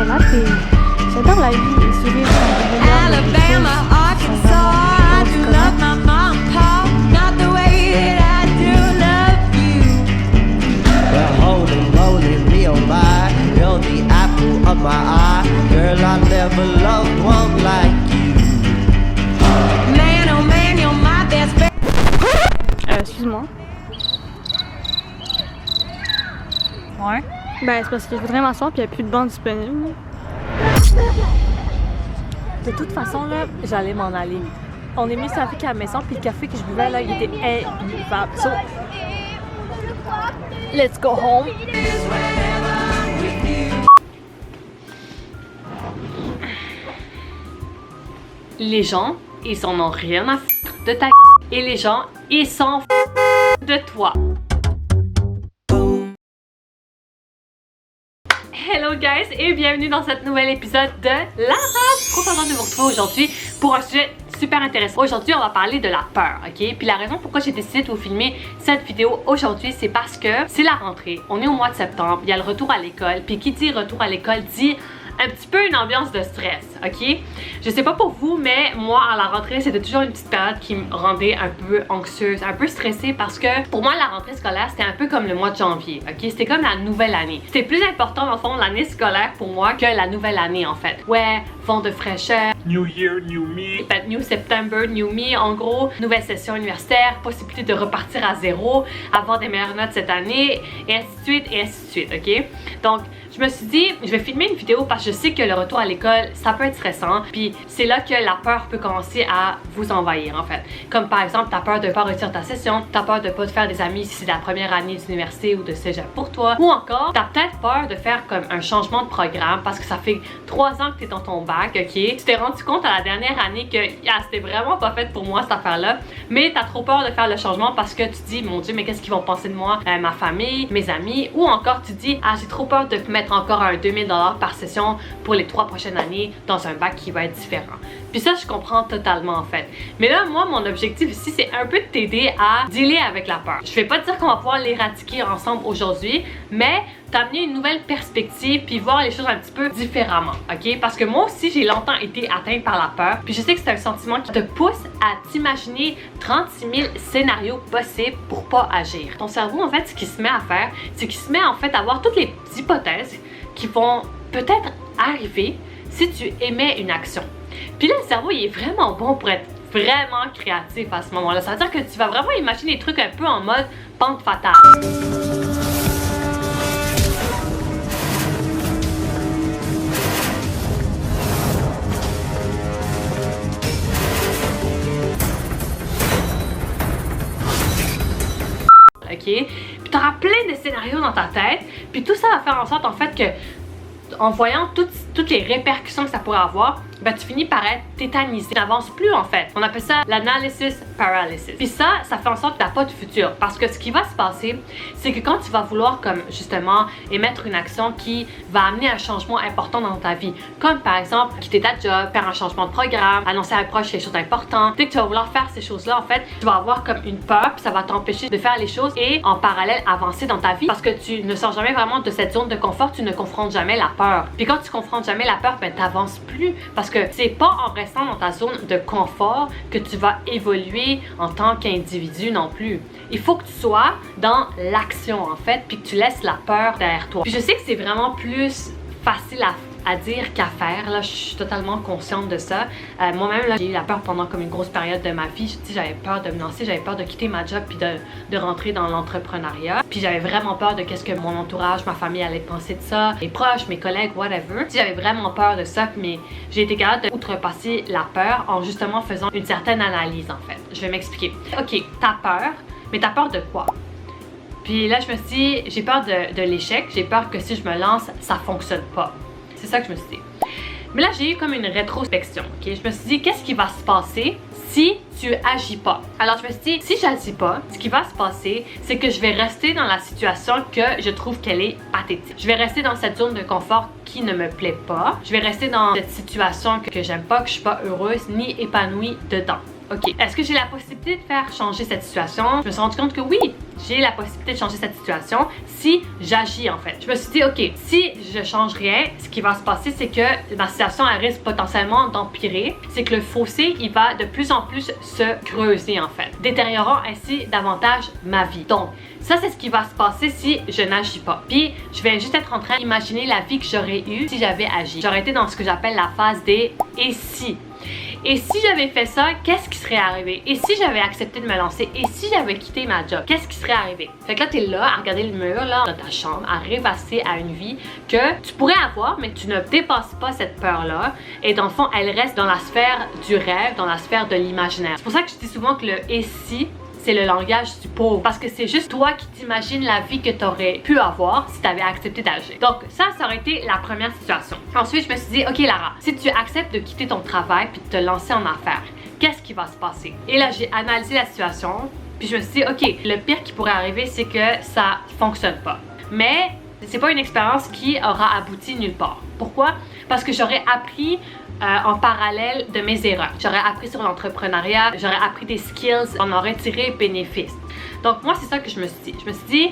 là, j'adore la vie et sourire quand Alabama, Arkansas, I do love my mom and pop, not the way that I do love you. Well, holy, me oh my, you're the apple of my eye. Girl, I never loved one like you. Man, oh man, you're my best friend. Excuse-moi. Ouais. Ben, c'est parce que je voudrais m'asseoir puis il n'y a plus de banc disponible. De toute façon, là, j'allais m'en aller. On est mis sur la à la maison, puis le café que je buvais, là, il était imbuvable. So, let's go home. Les gens, ils en ont rien à foutre de ta et les gens, ils s'en foutent de toi. Hello guys et bienvenue dans cet nouvel épisode de La Race. Trop content de vous retrouver aujourd'hui pour un sujet super intéressant. Aujourd'hui, on va parler de la peur, ok? Puis la raison pourquoi j'ai décidé de vous filmer cette vidéo aujourd'hui, c'est parce que c'est la rentrée. On est au mois de septembre, il y a le retour à l'école. Puis qui dit retour à l'école dit un petit peu une ambiance de stress, ok? Je sais pas pour vous, mais moi, à la rentrée, c'était toujours une petite période qui me rendait un peu anxieuse, un peu stressée parce que pour moi, la rentrée scolaire, c'était un peu comme le mois de janvier, ok? C'était comme la nouvelle année. C'était plus important, dans le fond, l'année scolaire pour moi que la nouvelle année, en fait. Ouais, vent de fraîcheur. New Year, New Me. New September, New Me, en gros, nouvelle session universitaire, possibilité de repartir à zéro, avoir des meilleures notes cette année, et ainsi de suite, et ainsi de suite, ok? Donc, je me suis dit, je vais filmer une vidéo parce que je sais que le retour à l'école, ça peut être stressant, puis c'est là que la peur peut commencer à vous envahir, en fait. Comme par exemple, t'as peur de pas réussir ta session, t'as peur de pas te faire des amis si c'est la première année d'université ou de cégep pour toi, ou encore, t'as peut-être peur de faire comme un changement de programme parce que ça fait 3 ans que t'es dans ton bac, ok? Tu t'es rendu compte à la dernière année que c'était vraiment pas fait pour moi cette affaire-là, mais t'as trop peur de faire le changement parce que tu te dis, mon Dieu, mais qu'est-ce qu'ils vont penser de moi, ma famille, mes amis, ou encore tu te dis, j'ai trop peur de mettre encore un 2000$ par session pour les 3 prochaines années dans un bac qui va être différent. Puis ça, je comprends totalement en fait. Mais là, moi, mon objectif ici, c'est un peu de t'aider à dealer avec la peur. Je vais pas te dire qu'on va pouvoir l'éradiquer ensemble aujourd'hui, mais t'amener une nouvelle perspective puis voir les choses un petit peu différemment, ok? Parce que moi aussi, j'ai longtemps été atteinte par la peur. Puis je sais que c'est un sentiment qui te pousse à t'imaginer 36 000 scénarios possibles pour pas agir. Ton cerveau, en fait, ce qu'il se met à faire, c'est qu'il se met en fait à voir toutes les hypothèses qui vont peut-être arriver si tu émets une action. Puis là, le cerveau, il est vraiment bon pour être vraiment créatif à ce moment-là. Ça veut dire que tu vas vraiment imaginer des trucs un peu en mode pente fatale. Ok? Puis tu auras plein de scénarios dans ta tête, puis tout ça va faire en sorte en fait que en voyant toutes les répercussions que ça pourrait avoir, ben tu finis par être tétanisé. Tu n'avances plus en fait. On appelle ça l'analysis paralysis. Puis ça fait en sorte que tu n'as pas de futur. Parce que ce qui va se passer, c'est que quand tu vas vouloir comme justement émettre une action qui va amener un changement important dans ta vie, comme par exemple quitter ta job, faire un changement de programme, annoncer à un proche quelque chose d'important, dès que tu vas vouloir faire ces choses-là, en fait, tu vas avoir comme une peur, puis ça va t'empêcher de faire les choses et en parallèle avancer dans ta vie parce que tu ne sors jamais vraiment de cette zone de confort, tu ne confrontes jamais la peur. Puis quand tu confrontes jamais la peur, ben t'avances plus parce que c'est pas en restant dans ta zone de confort que tu vas évoluer en tant qu'individu non plus. Il faut que tu sois dans l'action en fait, puis que tu laisses la peur derrière toi. Puis je sais que c'est vraiment plus facile à dire qu'à faire, là je suis totalement consciente de ça. Moi-même, là j'ai eu la peur pendant comme une grosse période de ma vie. J'avais peur de me lancer, j'avais peur de quitter ma job puis de rentrer dans l'entrepreneuriat. Puis j'avais vraiment peur de qu'est-ce que mon entourage, ma famille allait penser de ça, mes proches, mes collègues, whatever. J'avais vraiment peur de ça, mais j'ai été capable d'outrepasser la peur en justement faisant une certaine analyse en fait. Je vais m'expliquer. Ok, t'as peur, mais t'as peur de quoi? Puis là je me suis dit, j'ai peur de l'échec, j'ai peur que si je me lance, ça fonctionne pas. C'est ça que je me suis dit. Mais là, j'ai eu comme une rétrospection, ok? Je me suis dit, qu'est-ce qui va se passer si tu agis pas? Alors, je me suis dit, si j'agis pas, ce qui va se passer, c'est que je vais rester dans la situation que je trouve qu'elle est pathétique. Je vais rester dans cette zone de confort qui ne me plaît pas. Je vais rester dans cette situation que j'aime pas, que je suis pas heureuse ni épanouie dedans. OK, est-ce que j'ai la possibilité de faire changer cette situation? Je me suis rendu compte que oui, j'ai la possibilité de changer cette situation si j'agis en fait. Je me suis dit, OK, si je change rien, ce qui va se passer, c'est que ma situation, elle risque potentiellement d'empirer. C'est que le fossé, il va de plus en plus se creuser en fait, détériorant ainsi davantage ma vie. Donc, ça, c'est ce qui va se passer si je n'agis pas. Puis, je vais juste être en train d'imaginer la vie que j'aurais eue si j'avais agi. J'aurais été dans ce que j'appelle la phase des « et si ». Et si j'avais fait ça, qu'est-ce qui serait arrivé? Et si j'avais accepté de me lancer? Et si j'avais quitté ma job? Qu'est-ce qui serait arrivé? Fait que là, t'es là à regarder le mur là, dans ta chambre, à rêvasser à une vie que tu pourrais avoir, mais tu ne dépasses pas cette peur-là. Et dans le fond, elle reste dans la sphère du rêve, dans la sphère de l'imaginaire. C'est pour ça que je dis souvent que le « et si », c'est le langage du pauvre. Parce que c'est juste toi qui t'imagines la vie que tu aurais pu avoir si tu avais accepté d'agir. Donc ça aurait été la première situation. Ensuite, je me suis dit, OK Lara, si tu acceptes de quitter ton travail puis de te lancer en affaires, qu'est-ce qui va se passer? Et là, j'ai analysé la situation puis je me suis dit, OK, le pire qui pourrait arriver, c'est que ça fonctionne pas. Mais c'est pas une expérience qui aura abouti nulle part. Pourquoi? Parce que j'aurais appris en parallèle de mes erreurs. J'aurais appris sur l'entrepreneuriat, j'aurais appris des skills, on aurait tiré bénéfice. Donc moi, c'est ça que je me suis dit. Je me suis dit,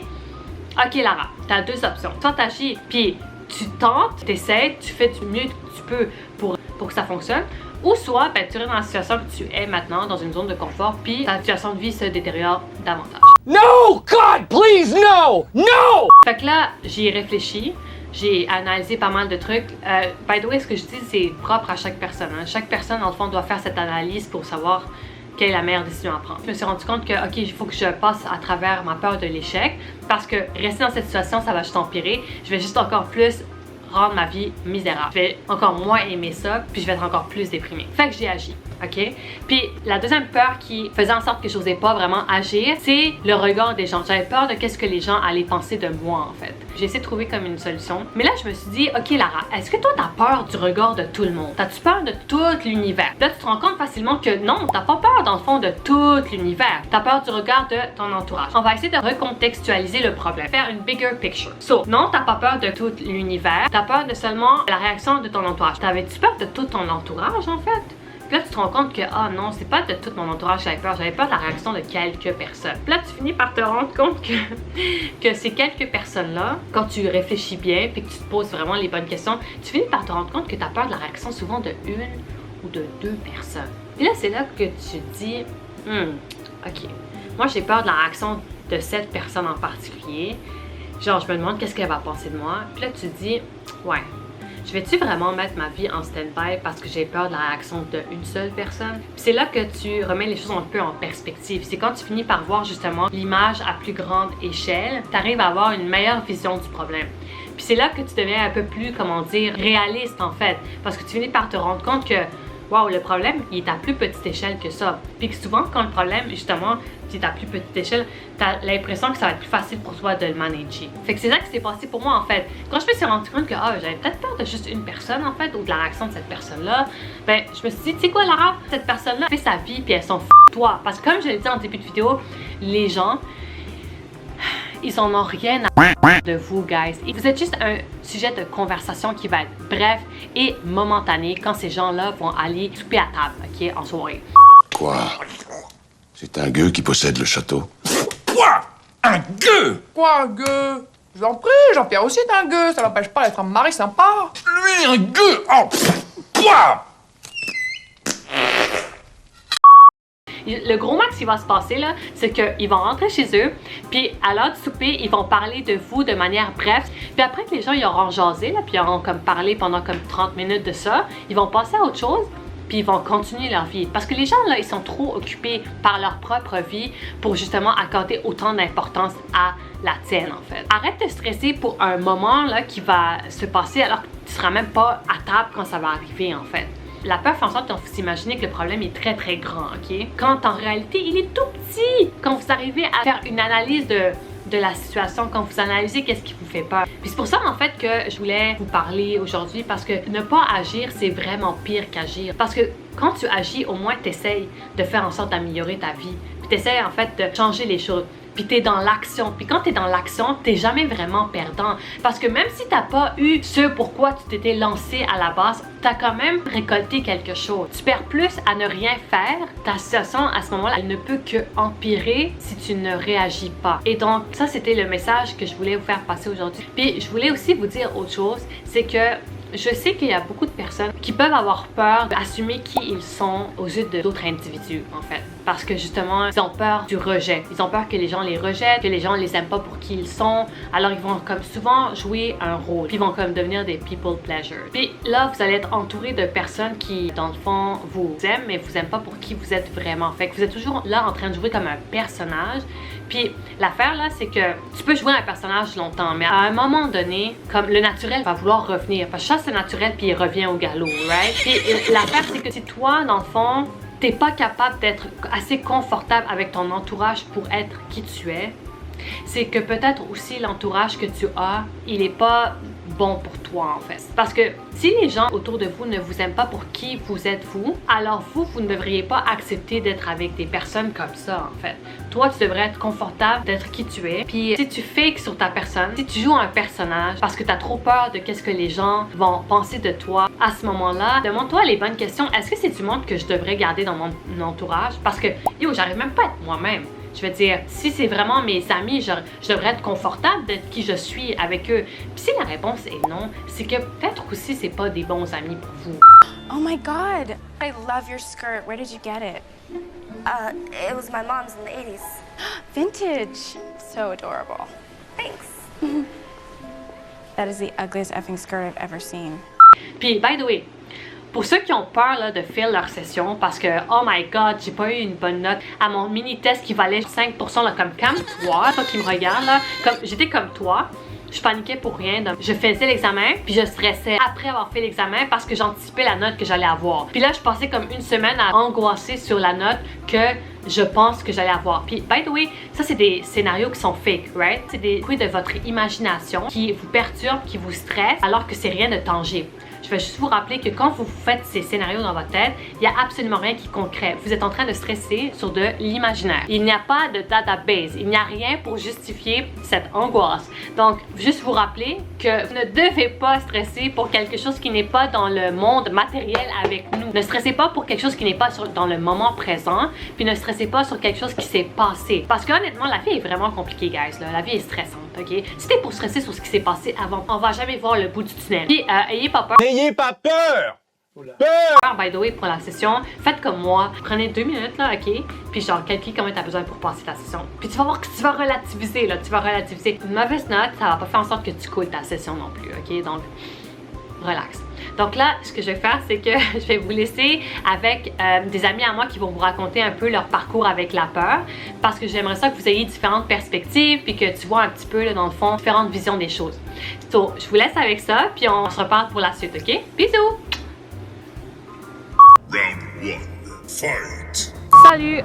OK Lara, tu as deux options. Soit tu agis, puis tu tentes, tu essaies, tu fais du mieux que tu peux pour que ça fonctionne. Ou soit, ben, tu restes dans la situation que tu es maintenant, dans une zone de confort, puis ta situation de vie se détériore davantage. No! God, please, no! No! Fait que là, j'y ai réfléchi. J'ai analysé pas mal de trucs. By the way, ce que je dis, c'est propre à chaque personne. Hein. Chaque personne, dans le fond, doit faire cette analyse pour savoir quelle est la meilleure décision à prendre. Je me suis rendu compte que, OK, il faut que je passe à travers ma peur de l'échec parce que rester dans cette situation, ça va juste empirer. Je vais juste encore plus rendre ma vie misérable. Je vais encore moins aimer ça, puis je vais être encore plus déprimée. Fait que j'ai agi. OK? Puis la deuxième peur qui faisait en sorte que je n'osais pas vraiment agir, c'est le regard des gens. J'avais peur de qu'est-ce que les gens allaient penser de moi, en fait. J'ai essayé de trouver comme une solution. Mais là, je me suis dit, OK, Lara, est-ce que toi, t'as peur du regard de tout le monde? T'as-tu peur de tout l'univers? Là, tu te rends compte facilement que non, t'as pas peur, dans le fond, de tout l'univers. T'as peur du regard de ton entourage. On va essayer de recontextualiser le problème. Faire une bigger picture. So, non, t'as pas peur de tout l'univers. T'as peur de seulement la réaction de ton entourage. T'avais-tu peur de tout ton entourage, en fait? Puis là, tu te rends compte que, ah non, c'est pas de tout mon entourage que j'avais peur. J'avais peur de la réaction de quelques personnes. Puis là, tu finis par te rendre compte que ces quelques personnes-là, quand tu réfléchis bien puis que tu te poses vraiment les bonnes questions, tu finis par te rendre compte que tu as peur de la réaction souvent de une ou de deux personnes. Et là, c'est là que tu te dis, OK, moi, j'ai peur de la réaction de cette personne en particulier. Genre, je me demande qu'est-ce qu'elle va penser de moi. Puis là, tu te dis, ouais, je vais-tu vraiment mettre ma vie en stand-by parce que j'ai peur de la réaction d'une seule personne? Puis c'est là que tu remets les choses un peu en perspective. C'est quand tu finis par voir justement l'image à plus grande échelle, tu arrives à avoir une meilleure vision du problème. Puis c'est là que tu deviens un peu plus, comment dire, réaliste en fait. Parce que tu finis par te rendre compte que, wow, le problème, il est à plus petite échelle que ça. Puis que souvent, quand le problème, justement, est à plus petite échelle, t'as l'impression que ça va être plus facile pour toi de le manager. Fait que c'est ça qui s'est passé pour moi, en fait. Quand je me suis rendu compte que j'avais peut-être peur de juste une personne, en fait, ou de la réaction de cette personne-là, ben, je me suis dit, tu sais quoi, Lara, cette personne-là fait sa vie, puis elles sont toi. Parce que comme je l'ai dit en début de vidéo, les gens, ils en ont rien à de vous, guys. Et vous êtes juste un sujet de conversation qui va être bref et momentané quand ces gens-là vont aller souper à table, OK, en soirée. Quoi? C'est un gueux qui possède le château? Quoi? Un gueux? Quoi, un gueux? Je vous en prie, Jean-Pierre aussi est un gueux, ça l'empêche pas d'être un mari sympa. Lui, un gueux? Oh, quoi? Le gros max qui va se passer, là, c'est qu'ils vont rentrer chez eux, puis à l'heure du souper, ils vont parler de vous de manière brève. Puis après que les gens ils auront jasé, là, puis ils auront comme parlé pendant comme 30 minutes de ça, ils vont passer à autre chose, puis ils vont continuer leur vie. Parce que les gens, là, ils sont trop occupés par leur propre vie pour justement accorder autant d'importance à la tienne, en fait. Arrête de stresser pour un moment, là, qui va se passer alors que tu seras même pas à table quand ça va arriver, en fait. La peur fait en sorte qu'on faut s'imaginer que le problème est très très grand, ok? Quand en réalité, il est tout petit. Quand vous arrivez à faire une analyse de la situation, quand vous analysez qu'est-ce qui vous fait peur. Puis c'est pour ça, en fait, que je voulais vous parler aujourd'hui, parce que ne pas agir, c'est vraiment pire qu'agir. Parce que quand tu agis, au moins, t'essayes de faire en sorte d'améliorer ta vie. Puis t'essayes, en fait, de changer les choses. puis t'es dans l'action. Puis quand t'es dans l'action, t'es jamais vraiment perdant. Parce que même si t'as pas eu ce pourquoi tu t'étais lancé à la base, t'as quand même récolté quelque chose. Tu perds plus à ne rien faire. Ta situation à ce moment-là, elle ne peut que empirer si tu ne réagis pas. Et donc, ça, c'était le message que je voulais vous faire passer aujourd'hui. Puis, je voulais aussi vous dire autre chose, c'est que je sais qu'il y a beaucoup de personnes qui peuvent avoir peur d'assumer qui ils sont aux yeux d'autres individus, en fait. Parce que justement, ils ont peur du rejet. Ils ont peur que les gens les rejettent, que les gens les aiment pas pour qui ils sont. Alors, ils vont comme souvent jouer un rôle. Puis, ils vont comme devenir des people pleasure. Puis là, vous allez être entouré de personnes qui, dans le fond, vous aiment, mais vous aiment pas pour qui vous êtes vraiment. Fait que vous êtes toujours là en train de jouer comme un personnage. Puis l'affaire là, c'est que tu peux jouer un personnage longtemps, mais à un moment donné, comme le naturel va vouloir revenir. Parce que chasse le naturel puis il revient au galop, right? Puis l'affaire, c'est que si toi, dans le fond, t'es pas capable d'être assez confortable avec ton entourage pour être qui tu es, c'est que peut-être aussi l'entourage que tu as, il est pas bon pour toi en fait. Parce que si les gens autour de vous ne vous aiment pas pour qui vous êtes vous, alors vous ne devriez pas accepter d'être avec des personnes comme ça en fait. Toi, tu devrais être confortable d'être qui tu es. Puis si tu fakes sur ta personne, si tu joues un personnage parce que tu as trop peur de qu'est-ce que les gens vont penser de toi, à ce moment-là, demande-toi les bonnes questions. Est-ce que c'est du monde que je devrais garder dans mon entourage? Parce que, yo, j'arrive même pas à être moi-même. Je veux dire, si c'est vraiment mes amis, je devrais être confortable d'être qui je suis avec eux. Puis si la réponse est non, c'est que peut-être aussi c'est pas des bons amis pour vous. Oh my god, I love your skirt. Where did you get it? It was my mom's in the 80s. Vintage. So adorable. Thanks. That is the ugliest effing skirt I've ever seen. Puis, by the way, pour ceux qui ont peur là, de faire leur session parce que, oh my god, j'ai pas eu une bonne note à mon mini-test qui valait 5%, là, comme toi qui me regarde, là, comme j'étais comme toi. Je paniquais pour rien. Donc, je faisais l'examen, puis je stressais après avoir fait l'examen parce que j'anticipais la note que j'allais avoir. Puis là, je passais comme une semaine à angoisser sur la note que je pense que j'allais avoir. Puis, by the way, ça, c'est des scénarios qui sont fake, right? C'est des fruits de votre imagination qui vous perturbent, qui vous stressent, alors que c'est rien de tangible. Je vais juste vous rappeler que quand vous faites ces scénarios dans votre tête, il n'y a absolument rien qui est concret. Vous êtes en train de stresser sur de l'imaginaire. Il n'y a pas de database. Il n'y a rien pour justifier cette angoisse. Donc, juste vous rappeler que vous ne devez pas stresser pour quelque chose qui n'est pas dans le monde matériel avec nous. Ne stressez pas pour quelque chose qui n'est pas dans le moment présent, puis ne stressez pas sur quelque chose qui s'est passé. Parce qu'honnêtement, la vie est vraiment compliquée, guys. Là. La vie est stressante, ok? Si t'es pour stresser sur ce qui s'est passé avant, on va jamais voir le bout du tunnel. Puis, ayez pas peur. N'ayez pas peur! Peur! By the way, pour la session, faites comme moi. Prenez 2 minutes, là, ok? Puis genre, calcule combien t'as besoin pour passer ta session. Puis tu vas voir que tu vas relativiser, là. Tu vas relativiser. Une mauvaise note, ça va pas faire en sorte que tu coûtes ta session non plus, ok? Donc, relax. Donc là, ce que je vais faire, c'est que je vais vous laisser avec des amis à moi qui vont vous raconter un peu leur parcours avec la peur. Parce que j'aimerais ça que vous ayez différentes perspectives puis que tu vois un petit peu, là, dans le fond, différentes visions des choses. So, je vous laisse avec ça, puis on se reparle pour la suite, ok? Bisous! Round 1. Fight. Salut!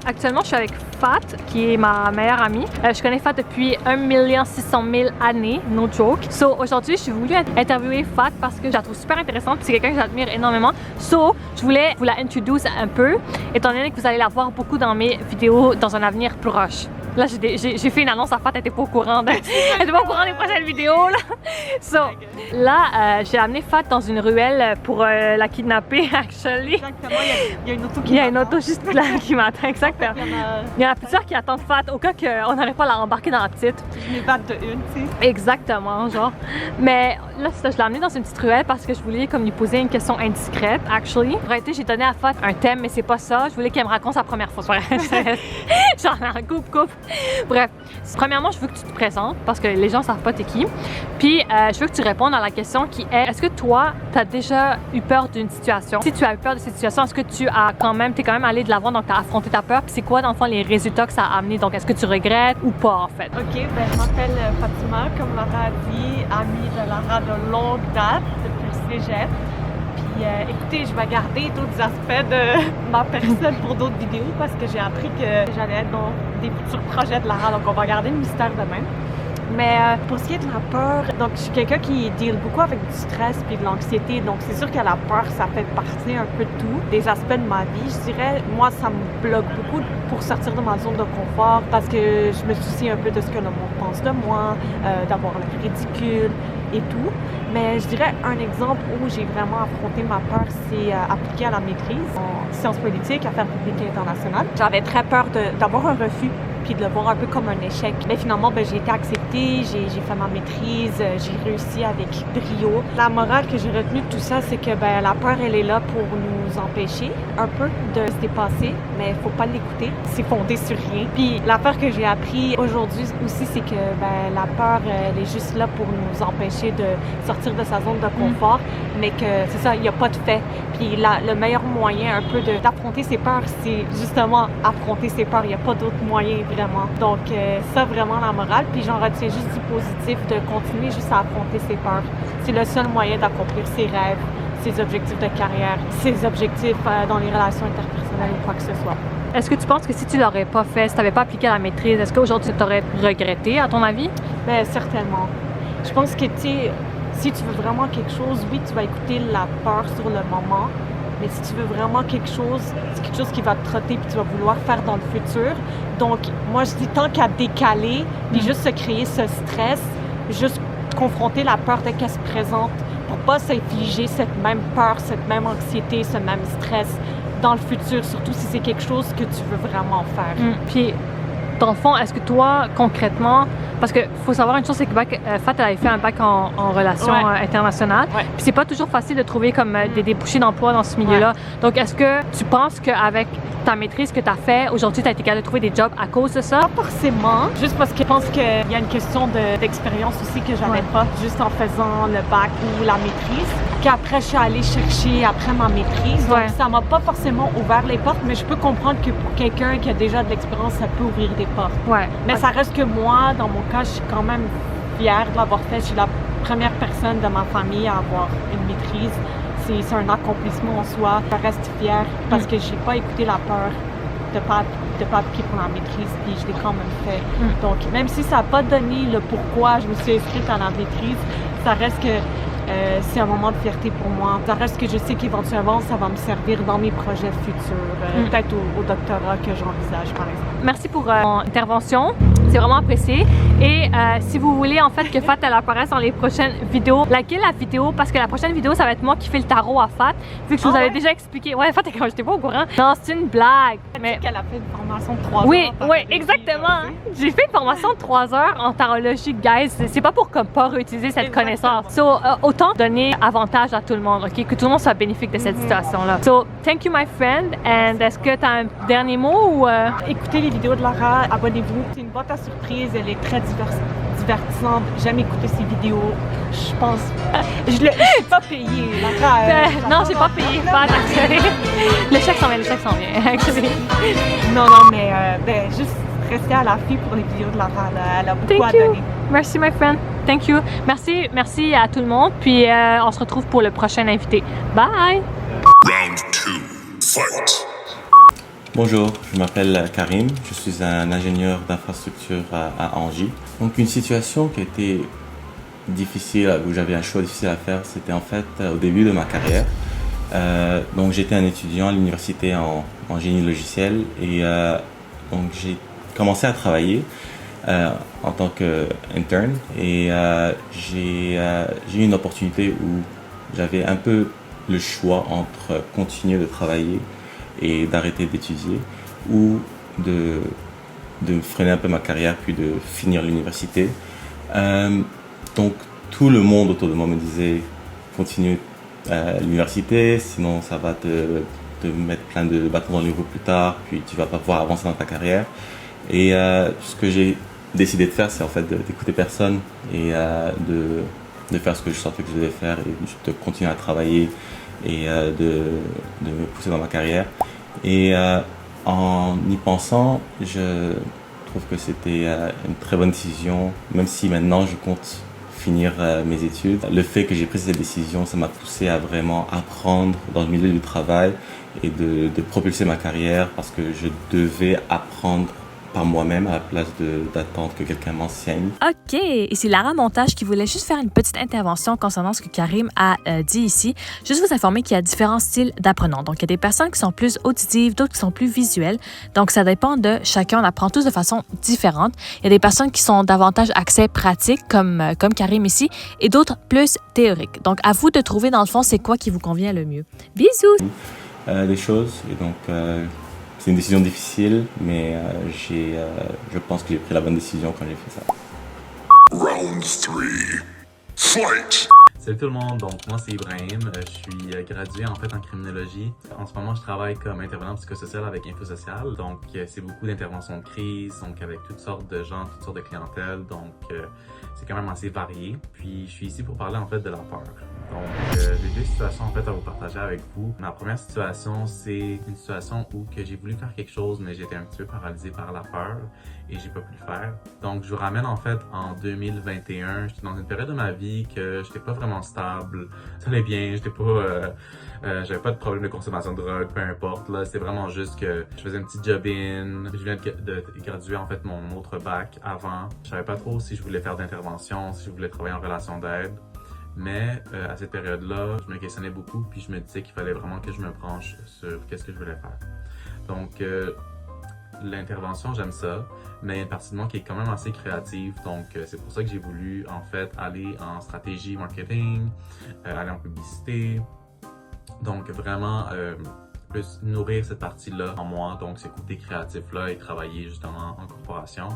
Actuellement, je suis avec Fat, qui est ma meilleure amie. Je connais Fat depuis 1 600 000 années, no joke. So, aujourd'hui, j'ai voulu interviewer Fat parce que je la trouve super intéressante. C'est quelqu'un que j'admire énormément. So, je voulais vous la introduire un peu, étant donné que vous allez la voir beaucoup dans mes vidéos dans un avenir proche. Là, j'ai fait une annonce à Fat, elle était pas au courant elle était pas au courant des prochaines vidéos, là. So, là, j'ai amené Fat dans une ruelle pour la kidnapper, actually. Exactement, il y a une auto qui Il y a une auto juste là qui m'attend, exactement. Il y en a plusieurs qui attendent Fat, au cas qu'on n'arrive pas à la embarquer dans la petite. Je les batte de une, tu sais. Exactement, genre. Mais là, je l'ai amené dans une petite ruelle parce que je voulais comme lui poser une question indiscrète, actually. En réalité, j'ai donné à Fat un thème, mais c'est pas ça. Je voulais qu'elle me raconte sa première fois. Genre, coupe. Bref, premièrement, je veux que tu te présentes parce que les gens savent pas t'es qui. Puis, je veux que tu répondes à la question qui est: est-ce que toi, tu as déjà eu peur d'une situation? Si tu as eu peur de cette situation, est-ce que tu as t'es quand même allé de l'avant, donc tu as affronté ta peur? Puis, c'est quoi, dans le fond, les résultats que ça a amené? Donc, est-ce que tu regrettes ou pas, en fait? Ok, ben je m'appelle Fatima, comme Lara a dit, amie de Lara de longue date, depuis le cégep. Puis écoutez, je vais garder d'autres aspects de ma personne pour d'autres vidéos parce que j'ai appris que j'allais être dans des futurs projets de Lara, donc on va garder le mystère de même. Mais pour ce qui est de la peur, donc je suis quelqu'un qui deal beaucoup avec du stress puis de l'anxiété. Donc c'est sûr que la peur, ça fait partie un peu de tout, des aspects de ma vie. Je dirais, moi, ça me bloque beaucoup pour sortir de ma zone de confort parce que je me soucie un peu de ce que le monde pense de moi, d'avoir l'air ridicule et tout. Mais je dirais un exemple où j'ai vraiment affronté ma peur, c'est appliqué à la maîtrise en sciences politiques, affaires publiques et internationales. J'avais très peur d'avoir un refus puis de le voir un peu comme un échec. Mais finalement, j'ai été acceptée, j'ai fait ma maîtrise, j'ai réussi avec brio. La morale que j'ai retenue de tout ça, c'est que la peur, elle est là pour nous empêcher un peu de se dépasser, mais il faut pas l'écouter. C'est fondé sur rien. Puis l'affaire que j'ai appris aujourd'hui aussi, c'est que la peur, elle est juste là pour nous empêcher de sortir de sa zone de confort, mais que c'est ça, il n'y a pas de fait. Puis le meilleur moyen un peu d'affronter ses peurs, c'est justement affronter ses peurs. Il n'y a pas d'autre moyen vraiment. Donc ça, vraiment la morale. Puis j'en retiens juste du positif, de continuer juste à affronter ses peurs. C'est le seul moyen d'accomplir ses rêves, ses objectifs de carrière, ses objectifs dans les relations interpersonnelles ou quoi que ce soit. Est-ce que tu penses que si tu l'aurais pas fait, si tu n'avais pas appliqué à la maîtrise, est-ce qu'aujourd'hui tu t'aurais regretté, à ton avis? Bien, certainement. Je pense que, si tu veux vraiment quelque chose, oui, tu vas écouter la peur sur le moment, mais si tu veux vraiment quelque chose, c'est quelque chose qui va te trotter puis tu vas vouloir faire dans le futur. Donc, moi, je dis tant qu'à décaler, puis juste se créer ce stress, juste confronter la peur dès qu'elle se présente pour pas s'infliger cette même peur, cette même anxiété, ce même stress dans le futur, surtout si c'est quelque chose que tu veux vraiment faire. Puis, dans le fond, est-ce que toi, concrètement, parce qu'il faut savoir une chose, c'est que Fat, elle avait fait un bac en relations internationales. Ouais. Puis c'est pas toujours facile de trouver comme des débouchés d'emploi dans ce milieu-là. Donc, est-ce que tu penses qu'avec ta maîtrise que tu as fait, aujourd'hui, tu as été capable de trouver des jobs à cause de ça? Pas forcément, juste parce que je pense qu'il y a une question d'expérience aussi que j'avais pas, juste en faisant le bac ou la maîtrise. Qu'après, je suis allée chercher après ma maîtrise. Donc, ça m'a pas forcément ouvert les portes, mais je peux comprendre que pour quelqu'un qui a déjà de l'expérience, ça peut ouvrir des portes. Ouais. Mais ça reste que moi, dans mon cas, je suis quand même fière de l'avoir fait. Je suis la première personne de ma famille à avoir une maîtrise. C'est un accomplissement en soi. Je reste fière parce que j'ai pas écouté la peur de pas appliquer pour la maîtrise, puis je l'ai quand même fait. Donc, même si ça n'a pas donné le pourquoi je me suis inscrite à la maîtrise, ça reste que c'est un moment de fierté pour moi. Ça reste que je sais qu'éventuellement, ça va me servir dans mes projets futurs, peut-être au doctorat que j'envisage, par exemple. Merci pour ton intervention. C'est vraiment apprécié. Et si vous voulez, en fait, que Fat, elle apparaisse dans les prochaines vidéos, likez la vidéo parce que la prochaine vidéo, ça va être moi qui fais le tarot à Fat. Vu que je vous avais déjà expliqué. Ouais, Fat, quand j'étais pas au courant. Non, c'est une blague. Mais qu'elle a fait une formation de 3 heures. Oui, exactement. J'ai fait une formation de 3 heures en tarologie, guys. C'est pas pour comme pas réutiliser cette connaissance. So, autant donner avantage à tout le monde, ok? Que tout le monde soit bénéfique de cette situation-là. So, thank you, my friend. And est-ce que tu as un dernier mot ou... Écoutez les vidéos de Laura, abonnez-vous. C'est une boîte à surprise, elle est très divertissante. J'aime écouter ses vidéos. Je pense... je l'ai pas payé, Laura. non, j'ai pas payé. Pas le chèque s'en vient, actually. Non, mais juste rester à l'affût pour les vidéos de Laura. Elle a beaucoup à Thank you. donner. Merci, my friend. Thank you. Merci à tout le monde. Puis on se retrouve pour le prochain invité. Bye! Round 2. Fight. Bonjour, je m'appelle Karim, je suis un ingénieur d'infrastructure à Angie. Donc une situation qui a été difficile, où j'avais un choix difficile à faire, c'était en fait au début de ma carrière. Donc j'étais un étudiant à l'université en génie logiciel et donc j'ai commencé à travailler en tant qu'interne et j'ai eu une opportunité où j'avais un peu le choix entre continuer de travailler et d'arrêter d'étudier ou de freiner un peu ma carrière puis de finir l'université. Donc tout le monde autour de moi me disait continue l'université, sinon ça va te mettre plein de bâtons dans les roues plus tard, puis tu vas pas pouvoir avancer dans ta carrière. Et ce que j'ai décidé de faire, c'est en fait d'écouter personne et de faire ce que je sentais que je devais faire et de continuer à travailler et de me pousser dans ma carrière. Et en y pensant, je trouve que c'était une très bonne décision, même si maintenant je compte finir mes études. Le fait que j'ai pris cette décision, ça m'a poussé à vraiment apprendre dans le milieu du travail et de propulser ma carrière parce que je devais apprendre par moi-même à la place d'attendre que quelqu'un m'enseigne. OK. Et c'est Lara Montage qui voulait juste faire une petite intervention concernant ce que Karim a dit ici. Juste vous informer qu'il y a différents styles d'apprenants. Donc, il y a des personnes qui sont plus auditives, d'autres qui sont plus visuelles. Donc, ça dépend de chacun. On apprend tous de façon différente. Il y a des personnes qui sont davantage axées pratiques, comme Karim ici, et d'autres plus théoriques. Donc, à vous de trouver, dans le fond, c'est quoi qui vous convient le mieux. Bisous! Des choses. Et donc, c'est une décision difficile, mais je pense que j'ai pris la bonne décision quand j'ai fait ça. Round 3. Fight! Salut tout le monde, donc moi c'est Ibrahim, je suis gradué en fait en criminologie. En ce moment je travaille comme intervenant psychosocial avec InfoSocial, donc c'est beaucoup d'interventions de crise, donc avec toutes sortes de gens, toutes sortes de clientèle, donc c'est quand même assez varié. Puis je suis ici pour parler en fait de la peur. Donc j'ai 2 situations en fait à vous partager avec vous. Ma première situation c'est une situation où que j'ai voulu faire quelque chose mais j'étais un petit peu paralysé par la peur et j'ai pas pu le faire. Donc je vous ramène en fait en 2021, j'étais dans une période de ma vie que j'étais pas vraiment stable, ça allait bien, j'étais pas j'avais pas de problème de consommation de drogue, peu importe là, c'est vraiment juste que je faisais un petit job-in, je viens de graduer en fait mon autre bac avant, je savais pas trop si je voulais faire d'intervention, si je voulais travailler en relation d'aide. Mais à cette période-là, je me questionnais beaucoup puis je me disais qu'il fallait vraiment que je me branche sur qu'est-ce que je voulais faire. Donc l'intervention, j'aime ça, mais il y a une partie de moi qui est quand même assez créative, donc c'est pour ça que j'ai voulu en fait aller en stratégie marketing, aller en publicité, donc vraiment plus nourrir cette partie-là en moi, donc ce côté créatif-là et travailler justement en corporation.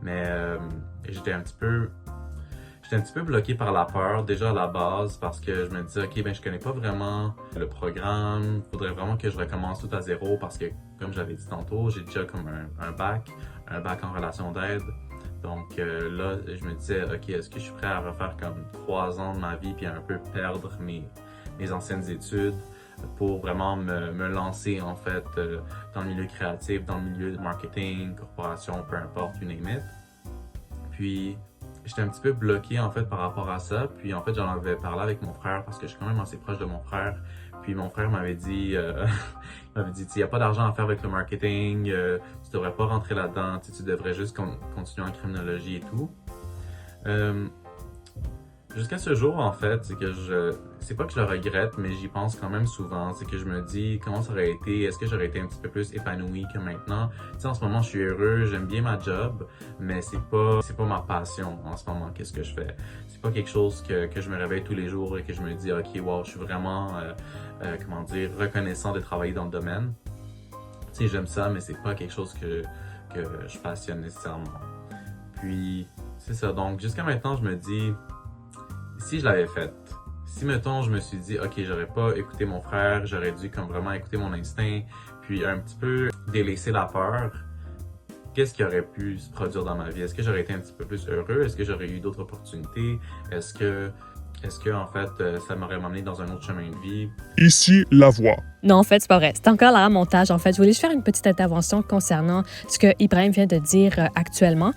Mais j'étais un petit peu bloqué par la peur déjà à la base parce que je me disais ok ben je connais pas vraiment le programme, faudrait vraiment que je recommence tout à zéro parce que comme j'avais dit tantôt, j'ai déjà comme un bac en relation d'aide. Donc là je me disais ok est-ce que je suis prêt à refaire comme 3 ans de ma vie puis un peu perdre mes anciennes études pour vraiment me lancer en fait dans le milieu créatif, dans le milieu de marketing, corporation, peu importe, you name it. Puis j'étais un petit peu bloqué en fait par rapport à ça, puis en fait j'en avais parlé avec mon frère parce que je suis quand même assez proche de mon frère, puis mon frère m'avait dit il n'y a pas d'argent à faire avec le marketing, tu devrais pas rentrer là-dedans, tu devrais juste continuer en criminologie et tout. Jusqu'à ce jour en fait, c'est pas que je le regrette, mais j'y pense quand même souvent, c'est que je me dis comment ça aurait été, est-ce que j'aurais été un petit peu plus épanoui que maintenant. Tu sais, en ce moment je suis heureux, j'aime bien ma job, mais c'est pas ma passion en ce moment, qu'est-ce que je fais. C'est pas quelque chose que je me réveille tous les jours et que je me dis ok wow, je suis vraiment reconnaissant de travailler dans le domaine. Tu sais, j'aime ça, mais c'est pas quelque chose que je passionne nécessairement. Puis c'est ça, donc jusqu'à maintenant je me dis si je l'avais faite, si mettons je me suis dit ok j'aurais pas écouté mon frère, j'aurais dû comme vraiment écouter mon instinct, puis un petit peu délaisser la peur, qu'est-ce qui aurait pu se produire dans ma vie? Est-ce que j'aurais été un petit peu plus heureux? Est-ce que j'aurais eu d'autres opportunités? Est-ce que en fait ça m'aurait amené dans un autre chemin de vie? Ici, la voix. Non, en fait, c'est pas vrai. C'est encore Lara Montage. En fait, je voulais juste faire une petite intervention concernant ce que Ibrahim vient de dire actuellement.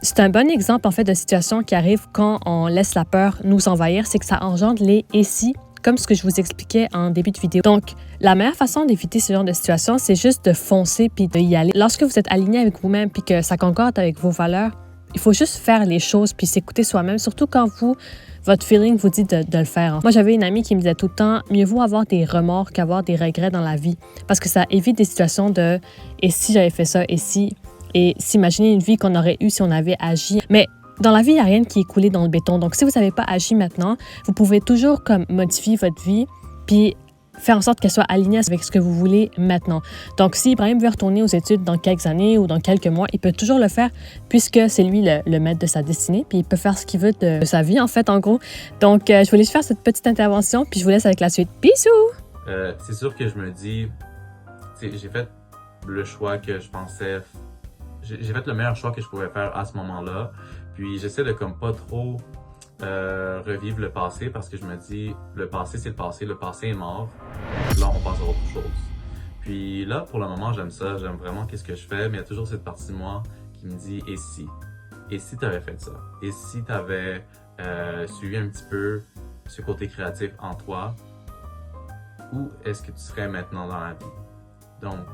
C'est un bon exemple, en fait, de situation qui arrive quand on laisse la peur nous envahir. C'est que ça engendre les « et si », comme ce que je vous expliquais en début de vidéo. Donc, la meilleure façon d'éviter ce genre de situation, c'est juste de foncer puis d'y aller. Lorsque vous êtes aligné avec vous-même puis que ça concorde avec vos valeurs, il faut juste faire les choses puis s'écouter soi-même, surtout quand votre feeling vous dit de le faire. Moi, j'avais une amie qui me disait tout le temps, mieux vaut avoir des remords qu'avoir des regrets dans la vie. Parce que ça évite des situations de « et si j'avais fait ça, et si ?» et s'imaginer une vie qu'on aurait eue si on avait agi. Mais dans la vie, il n'y a rien qui est coulé dans le béton. Donc, si vous n'avez pas agi maintenant, vous pouvez toujours comme modifier votre vie puis faire en sorte qu'elle soit alignée avec ce que vous voulez maintenant. Donc, si Ibrahim veut retourner aux études dans quelques années ou dans quelques mois, il peut toujours le faire puisque c'est lui le maître de sa destinée, puis il peut faire ce qu'il veut de sa vie, en fait, en gros. Donc, je voulais juste faire cette petite intervention, puis je vous laisse avec la suite. Bisous! C'est sûr que je me dis, j'ai fait le choix que je pensais, j'ai fait le meilleur choix que je pouvais faire à ce moment-là, puis j'essaie de comme pas trop revivre le passé parce que je me dis le passé c'est le passé est mort, là on passe à autre chose. Puis là pour le moment j'aime ça, j'aime vraiment qu'est-ce que je fais, mais il y a toujours cette partie de moi qui me dit et si t'avais fait ça, et si t'avais suivi un petit peu ce côté créatif en toi, où est-ce que tu serais maintenant dans la vie? Donc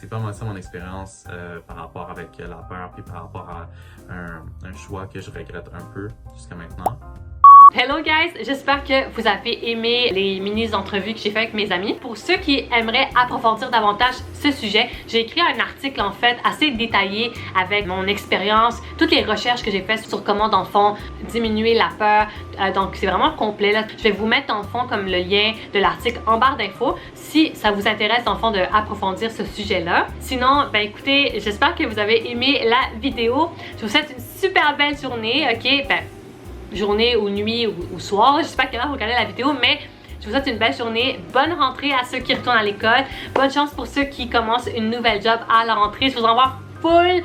c'est pas mal ça mon expérience par rapport avec la peur, puis par rapport à un choix que je regrette un peu jusqu'à maintenant. Hello guys, j'espère que vous avez aimé les mini-entrevues que j'ai fait avec mes amis. Pour ceux qui aimeraient approfondir davantage ce sujet, j'ai écrit un article en fait assez détaillé avec mon expérience, toutes les recherches que j'ai faites sur comment dans le fond diminuer la peur. Donc c'est vraiment complet là. Je vais vous mettre dans le fond comme le lien de l'article en barre d'infos si ça vous intéresse dans le fond de approfondir ce sujet-là. Sinon, ben écoutez, j'espère que vous avez aimé la vidéo. Je vous souhaite une super belle journée, ok? Ben, journée ou nuit ou soir, je sais pas à quelle heure vous regardez la vidéo, mais je vous souhaite une belle journée, bonne rentrée à ceux qui retournent à l'école, bonne chance pour ceux qui commencent une nouvelle job à la rentrée, je vous envoie full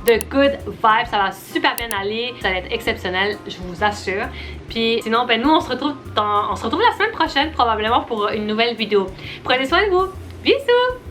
de good vibes, ça va super bien aller, ça va être exceptionnel, je vous assure. Puis sinon, ben nous on se retrouve la semaine prochaine probablement pour une nouvelle vidéo. Prenez soin de vous, bisous!